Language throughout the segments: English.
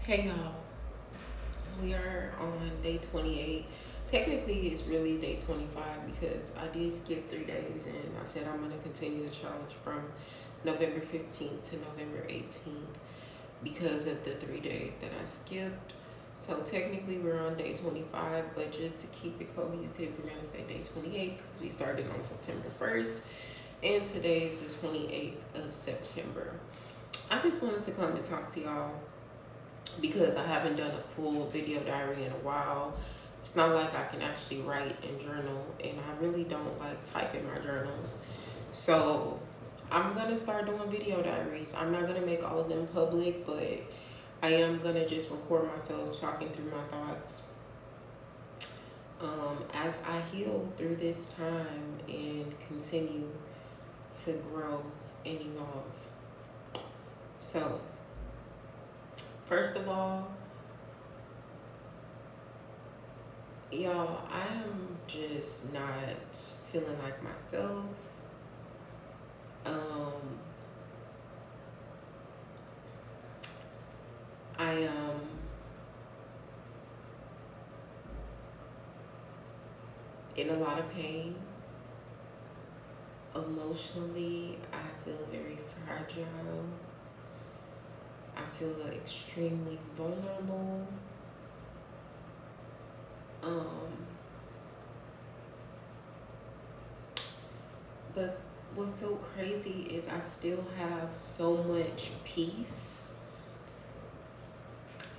Hey y'all, we are on day 28. Technically, it's really day 25 because I did skip 3 days and I said I'm going to continue the challenge from November 15th to November 18th because of the 3 days that I skipped. So, technically, we're on day 25, but just to keep it cohesive, we're going to say day 28 because we started on September 1st and today is the 28th of September. I just wanted to come and talk to y'all because I haven't done a full video diary in a while. It's not like I can actually write and journal, and I really don't like typing my journals. So I'm gonna start doing video diaries. I'm not gonna make all of them public, but I am gonna just record myself talking through my thoughts as I heal through this time and continue to grow and evolve. So, first of all, y'all, I am just not feeling like myself. Um, I am in a lot of pain. Emotionally, I feel very fragile. I feel extremely vulnerable. Um, but what's so crazy is I still have so much peace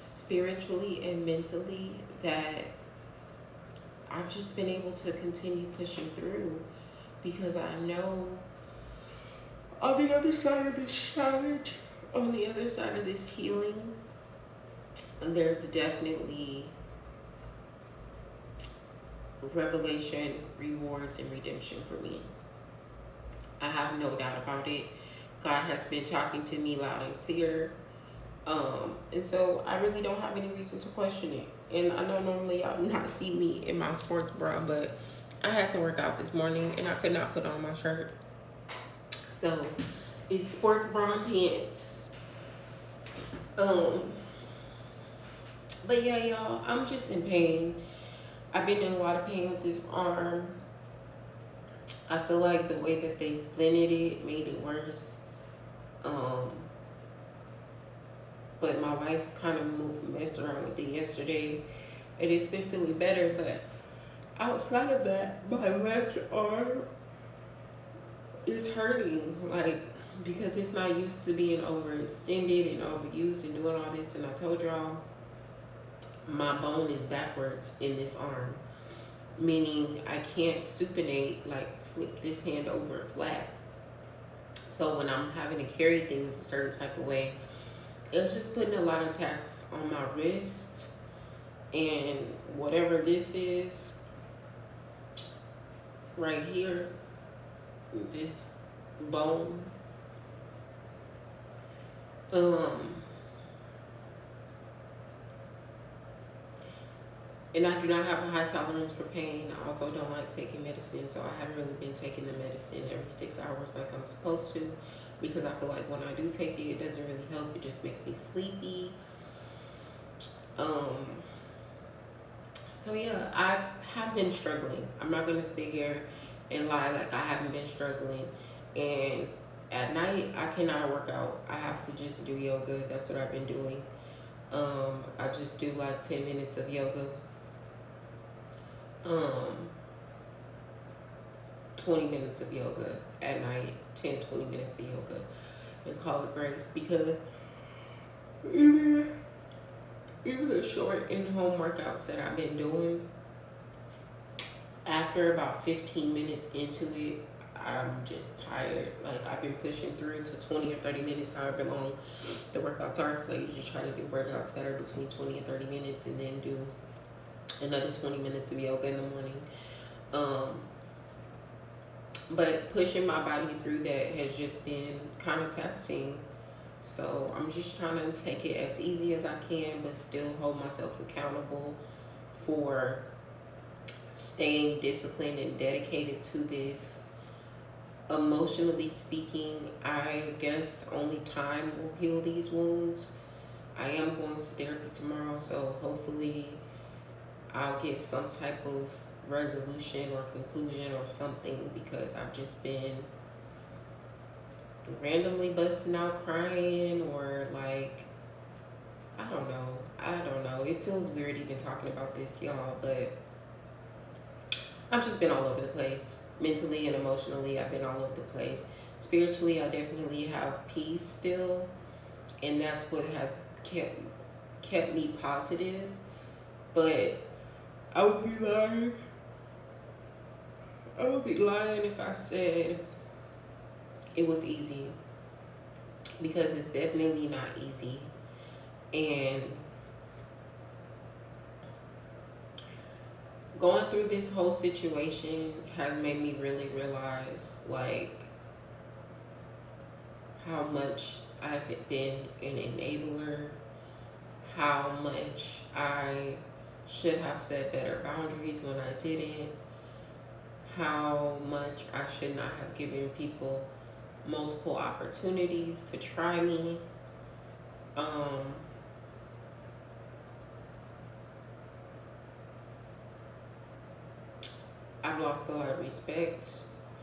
spiritually and mentally that I've just been able to continue pushing through because I know on the other side of this challenge, on the other side of this healing, there's definitely revelation, rewards, and redemption for me. I have no doubt about it. God has been talking to me loud and clear. And so I really don't have any reason to question it. And I know normally y'all do not see me in my sports bra, but I had to work out this morning and I could not put on my shirt. So it's sports bra and pants. But yeah, y'all, I'm just in pain. I've been in a lot of pain with this arm. I feel like the way that they splinted it made it worse. Um, but my wife kind of messed around with it yesterday, and it's been feeling better. But outside of that, my left arm is hurting, like because it's not used to being overextended and overused and doing all this. And I told y'all, my bone is backwards in this arm, meaning I can't supinate, like flip this hand over flat. So when I'm having to carry things a certain type of way, it's just putting a lot of tax on my wrist. And whatever this is right here, this bone, and I do not have a high tolerance for pain. I also don't like taking medicine, so I haven't really been taking the medicine every 6 hours like I'm supposed to, because I feel like when I do take it, it doesn't really help. It just makes me sleepy. So yeah, I have been struggling. I'm not gonna sit here and lie like I haven't been struggling. And at night, I cannot work out. I have to just do yoga. That's what I've been doing. I just do like 10 minutes of yoga. 20 minutes of yoga at night, 10-20 minutes of yoga, and call it grace, because even the short in-home workouts that I've been doing, after about 15 minutes into it, I'm just tired. Like, I've been pushing through to 20 or 30 minutes, however long the workouts are, because I usually try to do workouts that are between 20 and 30 minutes and then do another 20 minutes of yoga in the morning. But pushing my body through that has just been kind of taxing. So I'm just trying to take it as easy as I can, but still hold myself accountable for staying disciplined and dedicated to this. Emotionally speaking, I guess only time will heal these wounds. I am going to therapy tomorrow, so hopefully I'll get some type of resolution or conclusion or something, because I've just been randomly busting out crying, or like, I don't know. I don't know. It feels weird even talking about this, y'all, but I've just been all over the place. Mentally and emotionally, I've been all over the place. Spiritually, I definitely have peace still, and that's what has kept me positive. But I would be lying. I would be lying if I said it was easy, because it's definitely not easy. And going through this whole situation has made me really realize, like, how much I've been an enabler, how much I should have set better boundaries when I didn't, how much I should not have given people multiple opportunities to try me. I've lost a lot of respect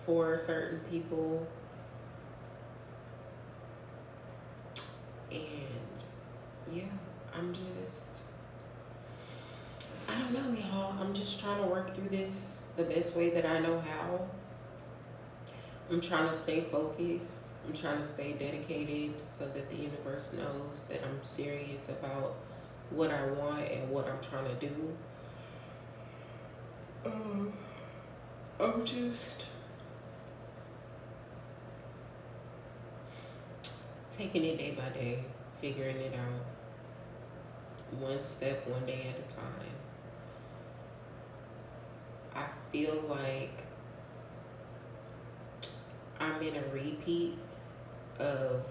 for certain people, and yeah, I don't know, y'all. I'm just trying to work through this the best way that I know how. I'm trying to stay focused. I'm trying to stay dedicated so that the universe knows that I'm serious about what I want and what I'm trying to do. I'm just taking it day by day, figuring it out, one step, one day at a time. I feel like I'm in a repeat of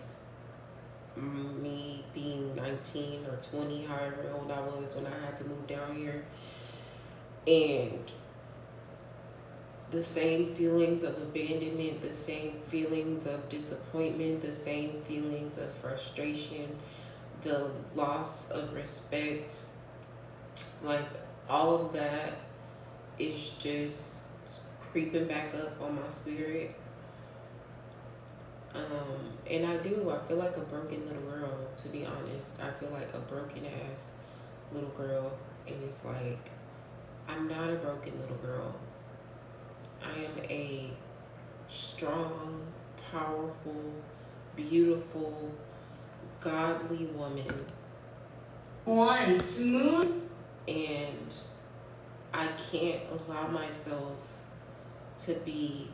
me being 19 or 20, however old I was when I had to move down here. And the same feelings of abandonment, the same feelings of disappointment, the same feelings of frustration, the loss of respect, like all of that is just creeping back up on my spirit. And I feel like a broken little girl, to be honest. I feel like a broken ass little girl. And it's like, I'm not a broken little girl. I am a strong, powerful, beautiful, godly woman. One smooth. And I can't allow myself to be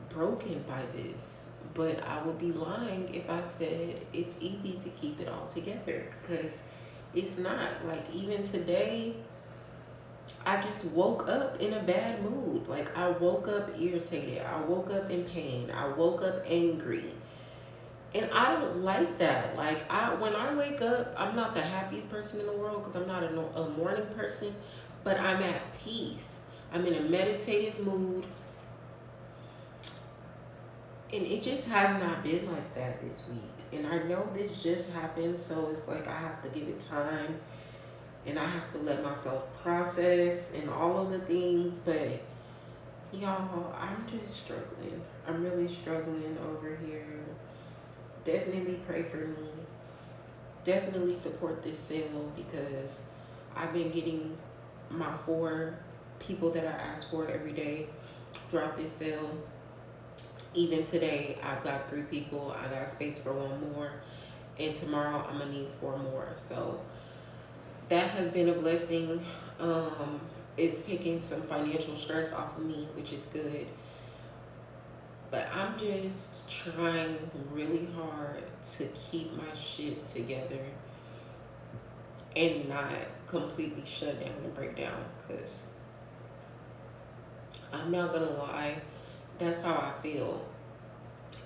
broken by this. But I would be lying if I said it's easy to keep it all together, because it's not. Like, even today, I just woke up in a bad mood. Like, I woke up irritated. I woke up in pain. I woke up angry. And I don't like that. Like, when I wake up, I'm not the happiest person in the world, because I'm not a morning person, but I'm at peace. I'm in a meditative mood. And it just has not been like that this week. And I know this just happened, so it's like I have to give it time. And I have to let myself process and all of the things. But, y'all, I'm just struggling. I'm really struggling over here. Definitely pray for me. Definitely support this sale, because I've been getting my 4 people that I ask for every day throughout this sale. Even today, I've got 3 people. I got space for 1 more. And tomorrow, I'm going to need 4 more. So that has been a blessing. It's taking some financial stress off of me, which is good. But I'm just trying really hard to keep my shit together and not completely shut down and break down, because I'm not going to lie, that's how I feel.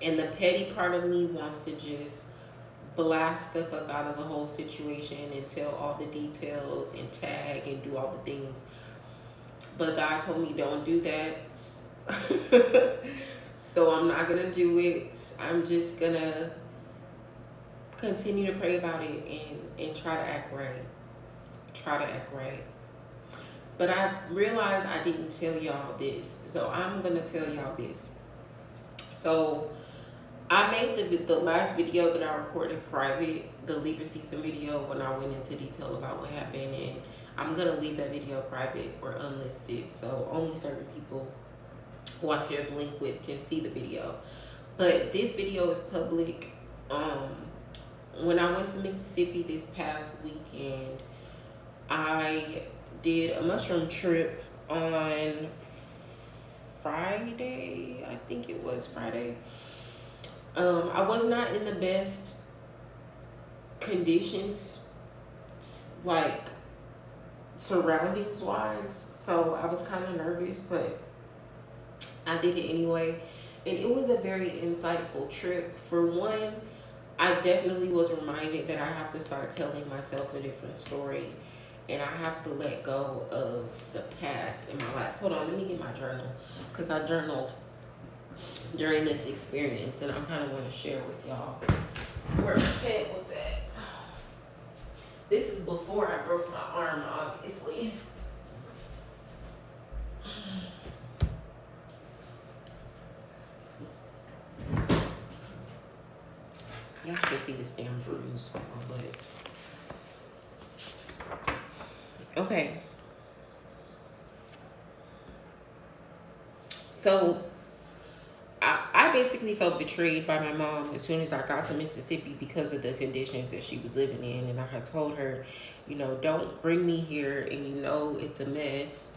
And the petty part of me wants to just blast the fuck out of the whole situation and tell all the details and tag and do all the things. But God told me don't do that. So I'm not going to do it. I'm just going to continue to pray about it and try to act right. Try to act right. But I realized I didn't tell y'all this, so I'm gonna tell y'all this. So I made the last video that I recorded private, the Libra season video, when I went into detail about what happened, and I'm gonna leave that video private or unlisted, so only certain people who I share the link with can see the video. But this video is public. When I went to Mississippi this past weekend, I did a mushroom trip on Friday. I think it was Friday. I was not in the best conditions, like surroundings wise, so I was kind of nervous, but I did it anyway, and it was a very insightful trip. For one, I definitely was reminded that I have to start telling myself a different story, and I have to let go of the past in my life. Hold on, let me get my journal, because I journaled during this experience, and I kind of want to share with y'all where my head was at. This is before I broke my arm, obviously. Y'all should see this damn bruise on my butt. Okay. So, I basically felt betrayed by my mom as soon as I got to Mississippi because of the conditions that she was living in. And I had told her, you know, don't bring me here, and you know it's a mess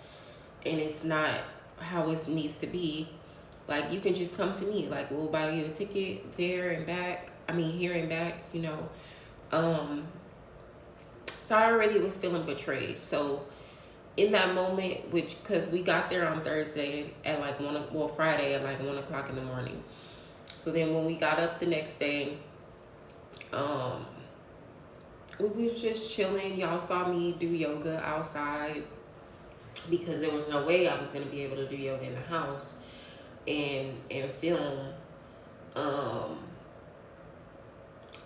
and it's not how it needs to be. Like, you can just come to me. Like, we'll buy you a ticket there and back. I mean, here and back, you know. So I already was feeling betrayed. So in that moment, because we got there on Thursday at like Friday at like 1 o'clock in the morning. So then when we got up the next day, we were just chilling. Y'all saw me do yoga outside because there was no way I was going to be able to do yoga in the house and film.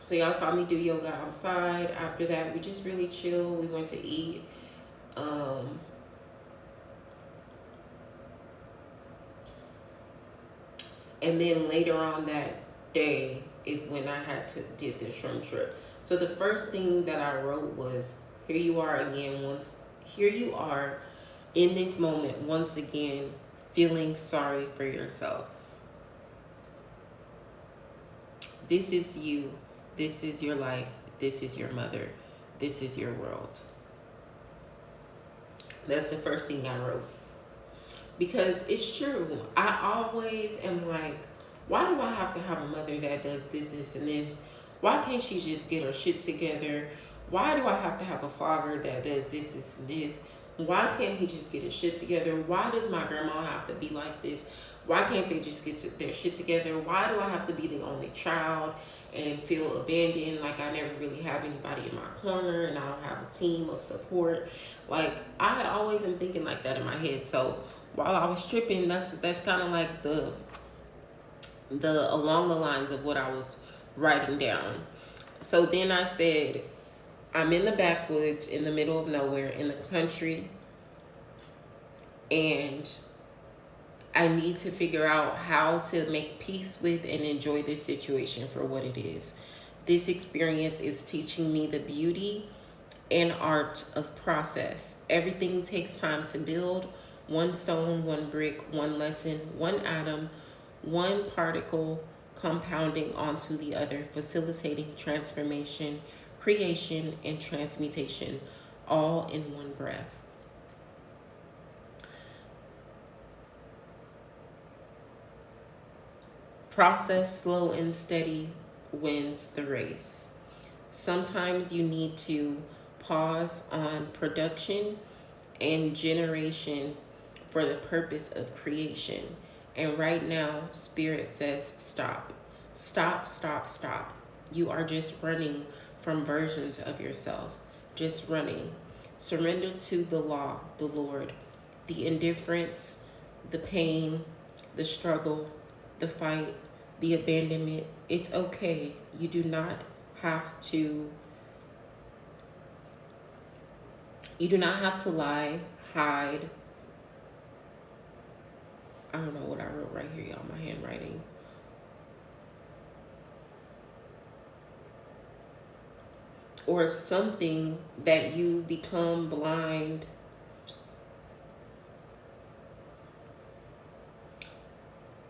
So y'all saw me do yoga outside. After that, we just really chill. We went to eat. And then later on that day is when I had to did the shrimp trip. So the first thing that I wrote was, here you are again, here you are in this moment once again, feeling sorry for yourself. This is you. This is your life. This is your mother. This is your world. That's the first thing I wrote. Because it's true. I always am like, why do I have to have a mother that does this, and this? Why can't she just get her shit together? Why do I have to have a father that does this, and this? Why can't he just get his shit together? Why does my grandma have to be like this? Why can't they just get their shit together? Why do I have to be the only child and feel abandoned? Like, I never really have anybody in my corner, and I don't have a team of support. Like, I always am thinking like that in my head. So while I was tripping, that's kind of like the along the lines of what I was writing down. So then I said, I'm in the backwoods, in the middle of nowhere, in the country, and I need to figure out how to make peace with and enjoy this situation for what it is. This experience is teaching me the beauty and art of process. Everything takes time to build. One stone, one brick, one lesson, one atom, one particle compounding onto the other, facilitating transformation, creation, and transmutation, all in one breath. Process slow and steady wins the race. Sometimes you need to pause on production and generation for the purpose of creation. And right now, Spirit says stop. Stop, stop, stop. You are just running from versions of yourself. Just running. Surrender to the law, the Lord, the indifference, the pain, the struggle, the fight, the abandonment. It's okay. You do not have to, you do not have to lie, hide. I don't know what I wrote right here, y'all, my handwriting. Or something that you become blind.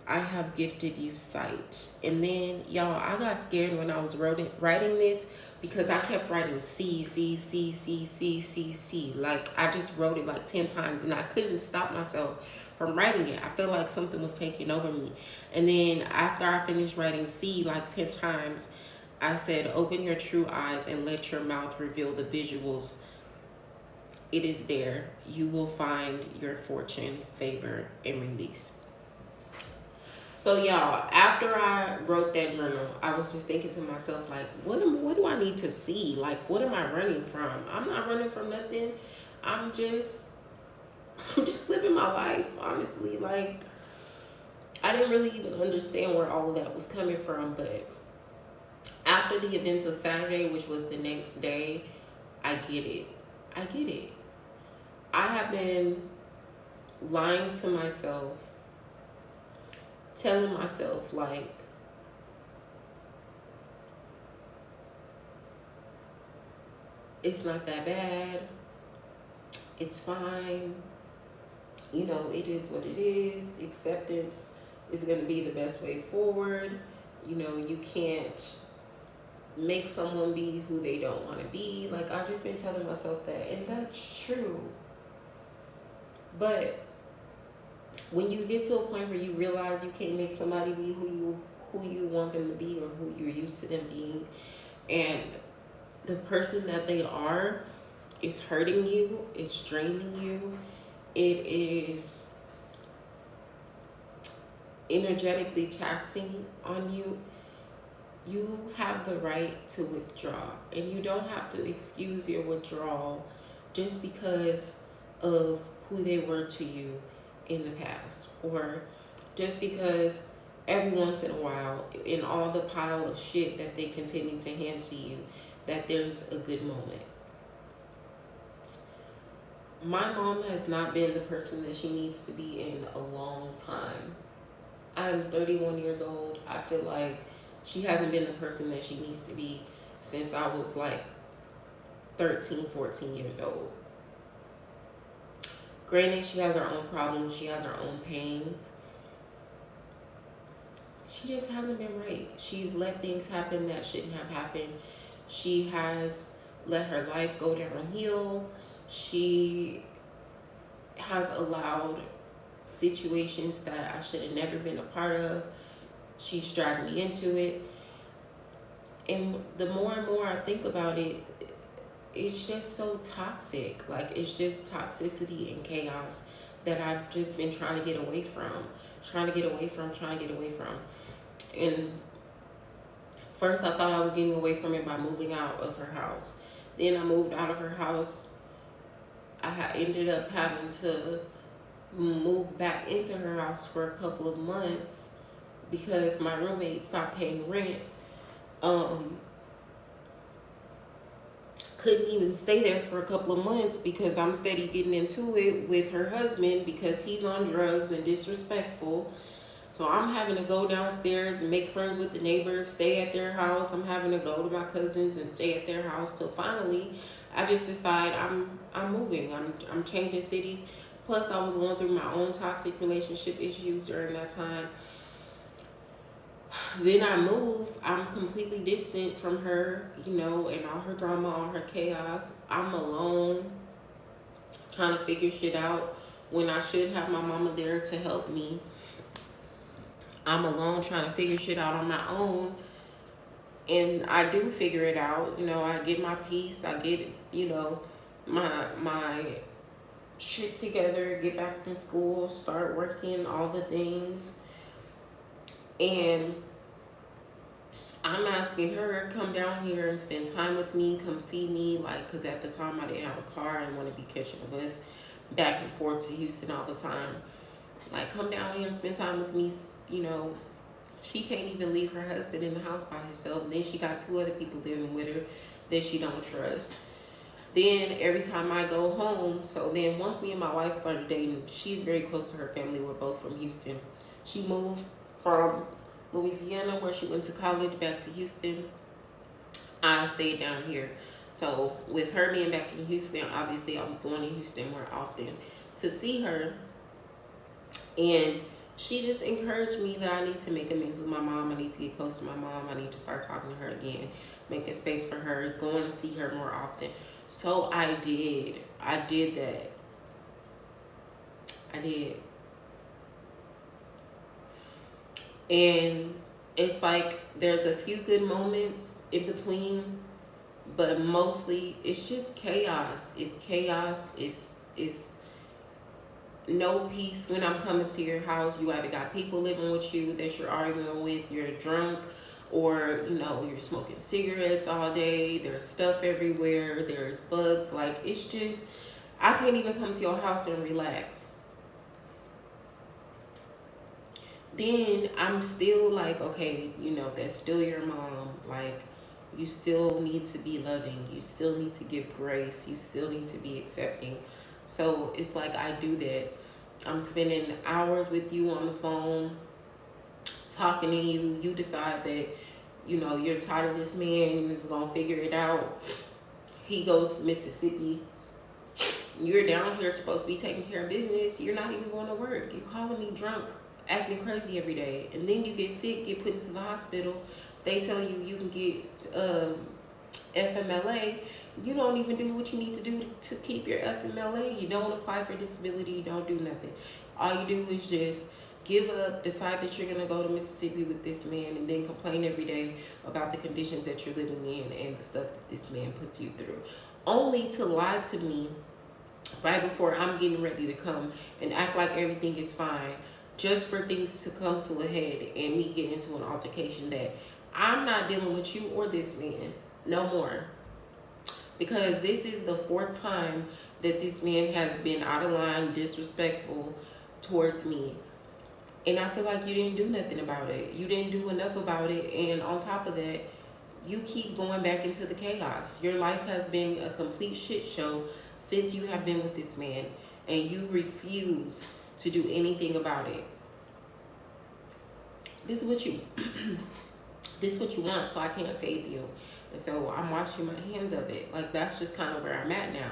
I have gifted you sight. And then, y'all, I got scared when I was writing this because I kept writing C, C, C, C, C, C, C. Like, I just wrote it like 10 times and I couldn't stop myself from writing it. I felt like something was taking over me. And then after I finished writing C like 10 times, I said, open your true eyes and let your mouth reveal the visuals. It is there. You will find your fortune, favor, and release. So y'all, after I wrote that journal, I was just thinking to myself, like, what do I need to see? Like, what am I running from? I'm not running from nothing. I'm just living my life, honestly. Like, I didn't really even understand where all of that was coming from, but after the events of Saturday, which was the next day, I get it. I get it. I have been lying to myself, telling myself, like, it's not that bad. It's fine. You know, it is what it is. Acceptance is going to be the best way forward. You know, you can't make someone be who they don't want to be. Like, I've just been telling myself that, and that's true. But when you get to a point where you realize you can't make somebody be who you want them to be or who you're used to them being, and the person that they are is hurting you, it's draining you, it is energetically taxing on you, you have the right to withdraw. And you don't have to excuse your withdrawal just because of who they were to you in the past, or just because every once in a while, in all the pile of shit that they continue to hand to you, that there's a good moment. My mom has not been the person that she needs to be in a long time. I'm 31 years old. I feel like she hasn't been the person that she needs to be since I was like 13, 14 years old. Granted, she has her own problems. She has her own pain. She just hasn't been right. She's let things happen that shouldn't have happened. She has let her life go downhill. She has allowed situations that I should have never been a part of. She's dragged me into it. And the more and more I think about it, it's just so toxic. Like, it's just toxicity and chaos that I've just been trying to get away from. Trying to get away from. And first I thought I was getting away from it by moving out of her house. Then I moved out of her house. I ended up having to move back into her house for a couple of months because my roommate stopped paying rent. Couldn't even stay there for a couple of months because I'm steady getting into it with her husband because he's on drugs and disrespectful. So I'm having to go downstairs and make friends with the neighbors, stay at their house. I'm having to go to my cousins and stay at their house till finally I just decide I'm moving. I'm changing cities. Plus I was going through my own toxic relationship issues during that time. Then I move. I'm completely distant from her, you know, and all her drama, all her chaos. I'm alone trying to figure shit out when I should have my mama there to help me. I'm alone trying to figure shit out on my own. And I do figure it out. You know, I get my peace. I get, you know, my shit together, get back in school, start working, all the things. And I'm asking her, come down here and spend time with me, come see me, like, because at the time I didn't have a car. I didn't want to be catching a bus back and forth to Houston all the time. Like, come down here and spend time with me, you know, She can't even leave her husband in the house by herself. Then she got 2 other people living with her that she don't trust. Then every time I go home, so then once me and my wife started dating, she's very close to her family. We're both from Houston. She moved from Louisiana, where she went to college, back to Houston. I stayed down here. So with her being back in Houston, obviously I was going to Houston more often to see her. And she just encouraged me that I need to make amends with my mom. I need to get close to my mom. I need to start talking to her again, making space for her, going to see her more often. So I did. I did that. I did. And it's like there's a few good moments in between, but mostly it's just chaos. It's chaos. It's no peace when I'm coming to your house. You either got people living with you that you're arguing with, you're drunk, or you're smoking cigarettes all day. There's stuff everywhere. There's bugs. Like, it's just, I can't even come to your house and relax. Then I'm still like, okay, that's still your mom. Like, you still need to be loving. You still need to give grace. You still need to be accepting. So it's like I do that. I'm spending hours with you on the phone, talking to you. You decide that, you're tired of this man. You're going to figure it out. He goes to Mississippi. You're down here supposed to be taking care of business. You're not even going to work. You're calling me drunk, acting crazy every day. And then you get sick, get put into the hospital. They tell you you can get FMLA. You don't even do what you need to do to keep your FMLA. You don't apply for disability. You don't do nothing. All you do is just give up, decide that you're going to go to Mississippi with this man, and then complain every day about the conditions that you're living in and the stuff that this man puts you through. Only to lie to me right before I'm getting ready to come and act like everything is fine, just for things to come to a head and me get into an altercation that I'm not dealing with you or this man no more. Because this is the 4th time that this man has been out of line, disrespectful towards me. And I feel like you didn't do nothing about it. You didn't do enough about it. And on top of that, you keep going back into the chaos. Your life has been a complete shit show since you have been with this man. And you refuse to do anything about it. This is what you this is what you want, so I can't save you. And so I'm washing my hands of it. Like, that's just kind of where I'm at now.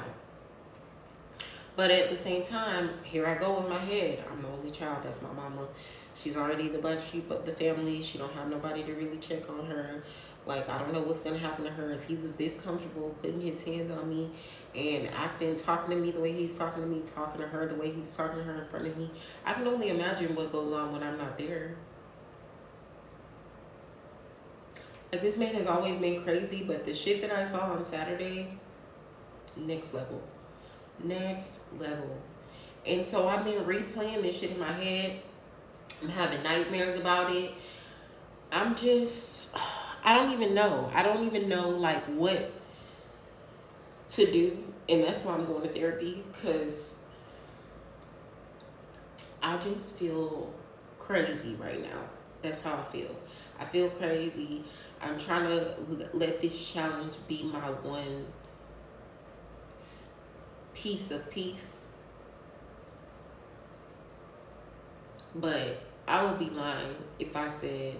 But at the same time, here I go in my head. I'm the only child. That's my mama. She's already the butt sheep of the family. She don't have nobody to really check on her. Like, I don't know what's going to happen to her if he was this comfortable putting his hands on me and acting, talking to me the way he's talking to me, talking to her the way he was talking to her in front of me. I can only imagine what goes on when I'm not there. Like, this man has always been crazy, but the shit that I saw on Saturday, next level. Next level. And so I've been replaying this shit in my head. I'm having nightmares about it. I don't even know. I don't even know, like, what to do. And that's why I'm going to therapy, because I just feel crazy right now. That's how I feel. I feel crazy. I'm trying to let this challenge be my one piece of peace. But I would be lying if I said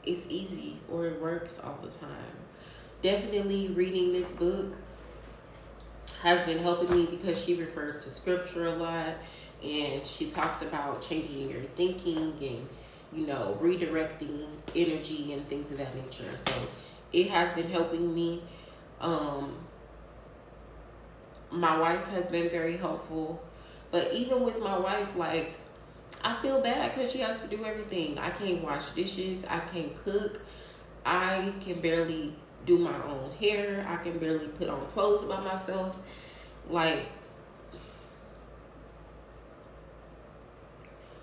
it's easy or it works all the time. Definitely reading this book has been helping me, because she refers to scripture a lot, and she talks about changing your thinking and redirecting energy and things of that nature. So it has been helping me. My wife has been very helpful, but even with my wife, like, I feel bad because she has to do everything. I can't wash dishes. I can't cook. I can barely do my own hair. I can barely put on clothes by myself. Like,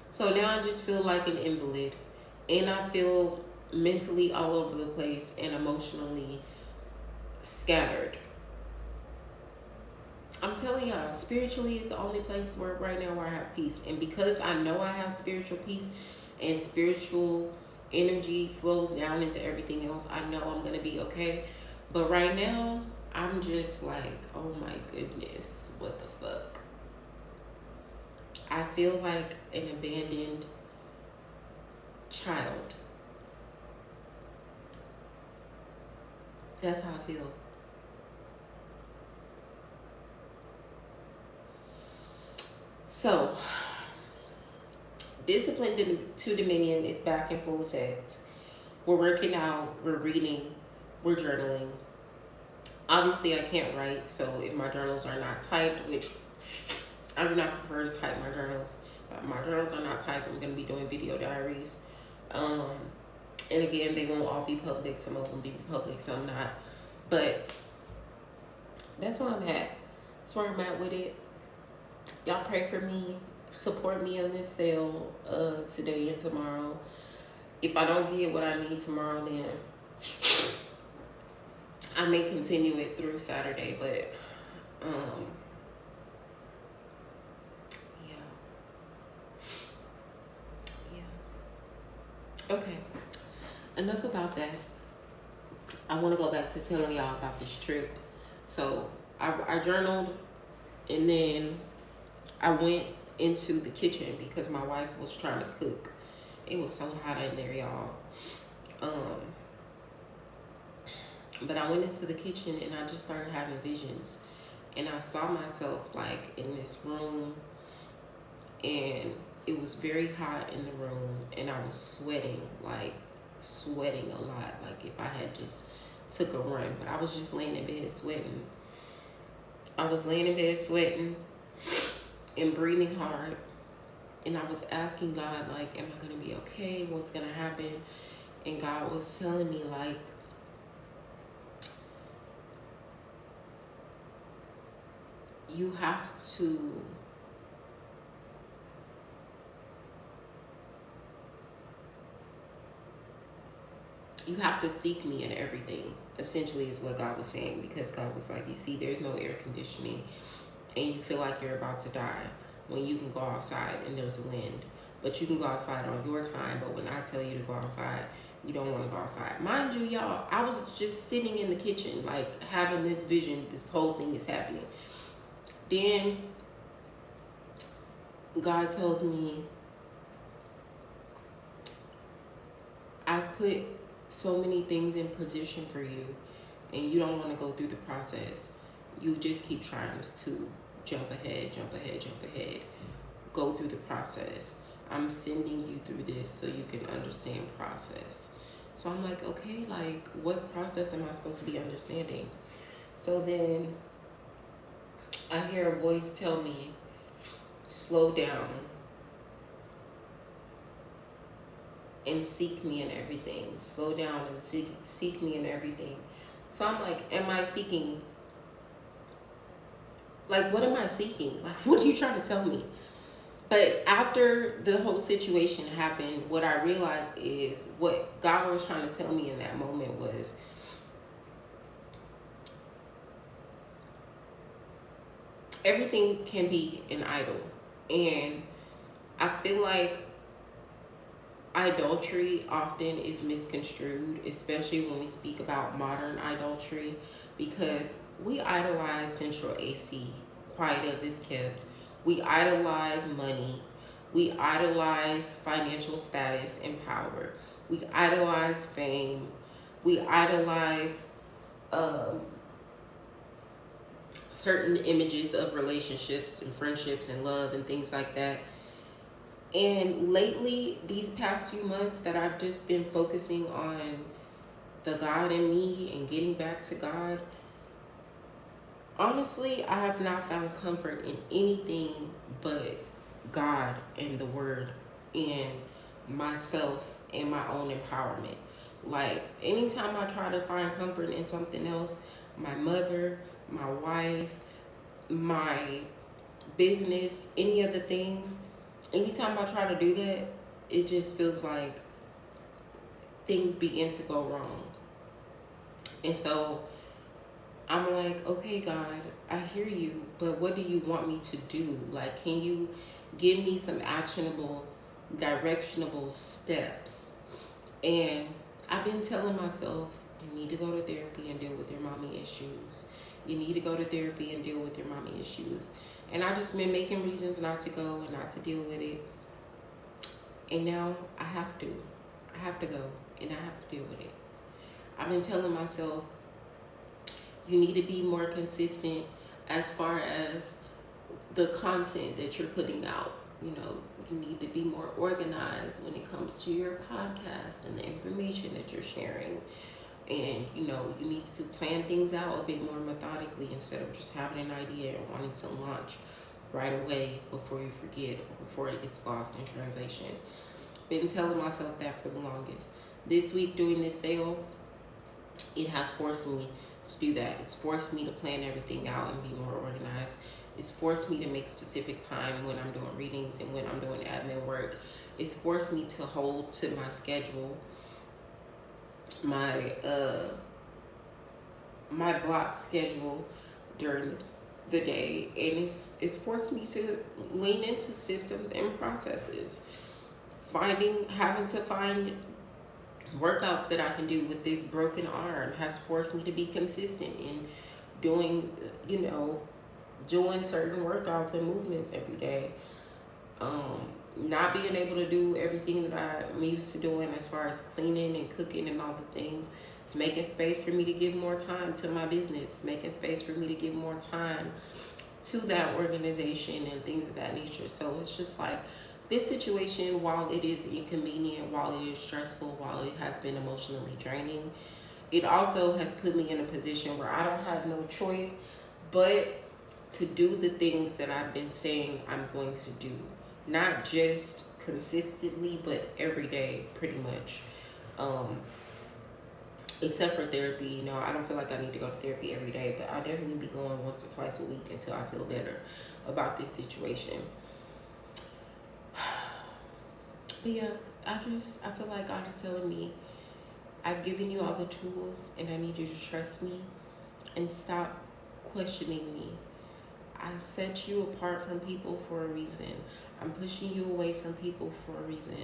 so now I just feel like an invalid, and I feel mentally all over the place and emotionally scattered. I'm telling y'all, spiritually is the only place where right now where I have peace. And because I know I have spiritual peace, and spiritual energy flows down into everything else, I know I'm gonna be okay. But right now, I'm just like, oh my goodness, what the fuck? I feel like an abandoned child. That's how I feel. So, Discipline to Dominion is back in full effect. We're working out, we're reading, we're journaling. Obviously, I can't write, so if my journals are not typed, which I do not prefer to type my journals, my journals are not typed, I'm going to be doing video diaries. Um, and again, they won't all be public. Some of them be public, some not. But that's where I'm at. That's where I'm at with it. Y'all pray for me. Support me on this sale today and tomorrow. If I don't get what I need tomorrow, then I may continue it through Saturday. But yeah. Okay. Enough about that. I want to go back to telling y'all about this trip. So I journaled, and then I went into the kitchen because my wife was trying to cook. It was so hot in there, y'all. But I went into the kitchen and I just started having visions. And I saw myself like in this room, and it was very hot in the room, and I was sweating a lot, like if I had just took a run. But I was just laying in bed sweating. And breathing hard, and I was asking God, like, am I gonna be okay? What's gonna happen? And God was telling me, like, you have to seek me in everything, essentially, is what God was saying. Because God was like, you see, there's no air conditioning, and you feel like you're about to die when you can go outside and there's wind. But you can go outside on your time, but when I tell you to go outside, you don't want to go outside. Mind you, y'all, I was just sitting in the kitchen, like, having this vision, this whole thing is happening. Then God tells me, I've put so many things in position for you, and you don't want to go through the process. You just keep trying to jump ahead. Go through the process. I'm sending you through this so you can understand process. So I'm like, okay, like, what process am I supposed to be understanding? So then I hear a voice tell me, slow down and seek me in everything. Slow down and seek me in everything. So I'm like, am I seeking? Like, what am I seeking? Like, what are you trying to tell me? But after the whole situation happened, what I realized is what God was trying to tell me in that moment was, everything can be an idol. And I feel like idolatry often is misconstrued, especially when we speak about modern idolatry, because we idolize Central AC, quiet as it's kept. We idolize money. We idolize financial status and power. We idolize fame. We idolize certain images of relationships and friendships and love and things like that. And lately, these past few months that I've just been focusing on the God in me and getting back to God, honestly, I have not found comfort in anything but God and the Word and myself and my own empowerment. Like, anytime I try to find comfort in something else, my mother, my wife, my business, any other things, anytime I try to do that, it just feels like things begin to go wrong. And so I'm like, okay, God, I hear you, but what do you want me to do? Like, can you give me some actionable directionable steps. And I've been telling myself, you need to go to therapy and deal with your mommy issues. You need to go to therapy and deal with your mommy issues. And I just been making reasons not to go and not to deal with it. And now I have to. I have to go and I have to deal with it. I've been telling myself, you need to be more consistent as far as the content that you're putting out. You know, you need to be more organized when it comes to your podcast and the information that you're sharing. And, you know, you need to plan things out a bit more methodically instead of just having an idea and wanting to launch right away before you forget or before it gets lost in translation. Been telling myself that for the longest. This week doing this sale, it has forced me to do that. It's forced me to plan everything out and be more organized. It's forced me to make specific time when I'm doing readings and when I'm doing admin work. It's forced me to hold to my schedule, my my block schedule during the day, and it's forced me to lean into systems and processes. Having to find workouts that I can do with this broken arm has forced me to be consistent in doing, you know, doing certain workouts and movements every day. Not being able to do everything that I'm used to doing as far as cleaning and cooking and all the things. It's making space for me to give more time to my business, making space for me to give more time to that organization and things of that nature. So it's just like this situation, while it is inconvenient, while it is stressful, while it has been emotionally draining, it also has put me in a position where I don't have no choice but to do the things that I've been saying I'm going to do. Not just consistently, but every day, pretty much. Except for therapy, you know, I don't feel like I need to go to therapy every day, but I'll definitely be going once or twice a week until I feel better about this situation. But yeah, I feel like God is telling me, I've given you all the tools and I need you to trust me and stop questioning me. I set you apart from people for a reason. I'm pushing you away from people for a reason.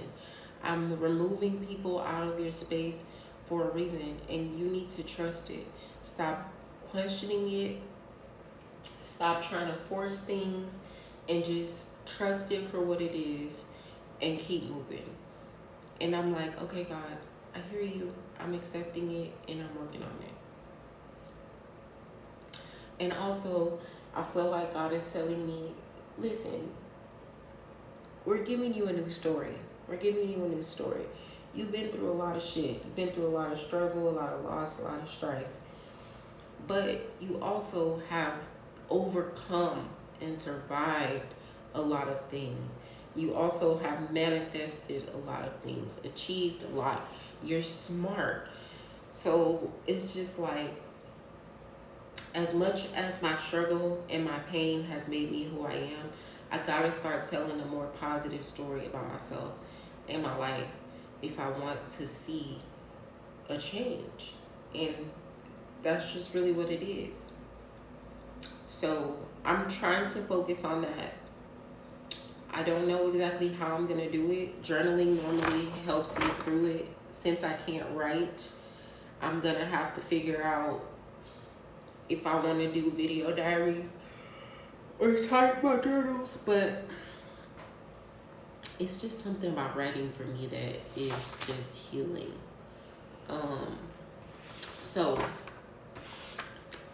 I'm removing people out of your space for a reason, and you need to trust it. Stop questioning it. Stop trying to force things and just trust it for what it is and keep moving. And I'm like, okay, God, I hear you. I'm accepting it and I'm working on it. And also, I feel like God is telling me, listen, we're giving you a new story. We're giving you a new story. You've been through a lot of shit. You've been through a lot of struggle, a lot of loss, a lot of strife. But you also have overcome and survived a lot of things. You also have manifested a lot of things, achieved a lot. You're smart. So it's just like, as much as my struggle and my pain has made me who I am, I gotta start telling a more positive story about myself and my life if I want to see a change. And that's just really what it is. So I'm trying to focus on that. I don't know exactly how I'm gonna do it. Journaling normally helps me through it. Since I can't write, I'm gonna have to figure out if I want to do video diaries or type my journals. But it's just something about writing for me that is just healing. So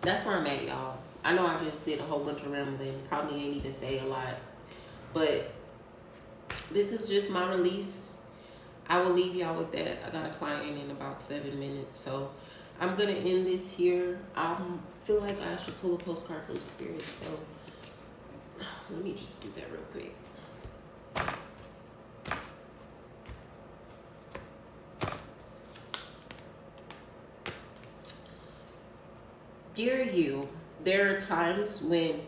that's where I'm at, y'all. I know I just did a whole bunch of rambling. Probably ain't even say a lot. But this is just my release. I will leave y'all with that. I got a client in about 7 minutes. So I'm going to end this here. I feel like I should pull a postcard from Spirit. So let me just do that real quick. Dear you, there are times in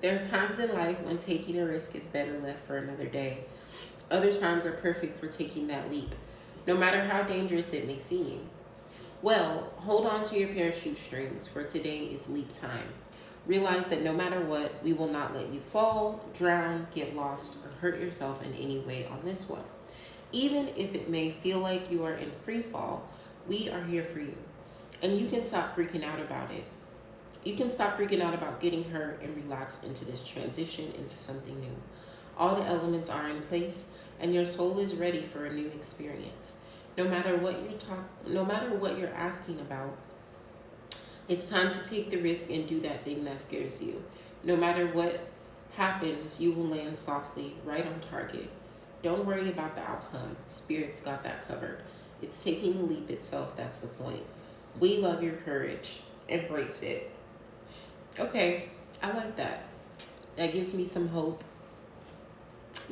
life when taking a risk is better left for another day. Other times are perfect for taking that leap, no matter how dangerous it may seem. Well, hold on to your parachute strings, for today is leap time. Realize that no matter what, we will not let you fall, drown, get lost, or hurt yourself in any way on this one. Even if it may feel like you are in free fall, we are here for you. And you can stop freaking out about it. You can stop freaking out about getting hurt and relax into this transition into something new. All the elements are in place and your soul is ready for a new experience. No matter what you're asking about, it's time to take the risk and do that thing that scares you. No matter what happens, you will land softly, right on target. Don't worry about the outcome. Spirit's got that covered. It's taking the leap itself that's the point. We love your courage. Embrace it. Okay, I like that. That gives me some hope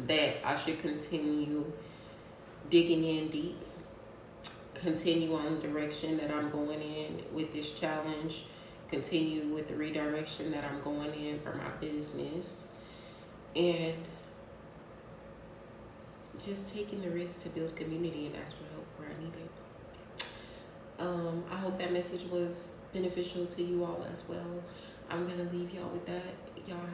that I should continue digging in deep, continue on the direction that I'm going in with this challenge, continue with the redirection that I'm going in for my business, and just taking the risk to build community and ask for help where I need it. I hope that message was beneficial to you all as well. I'm going to leave y'all with that. Y'all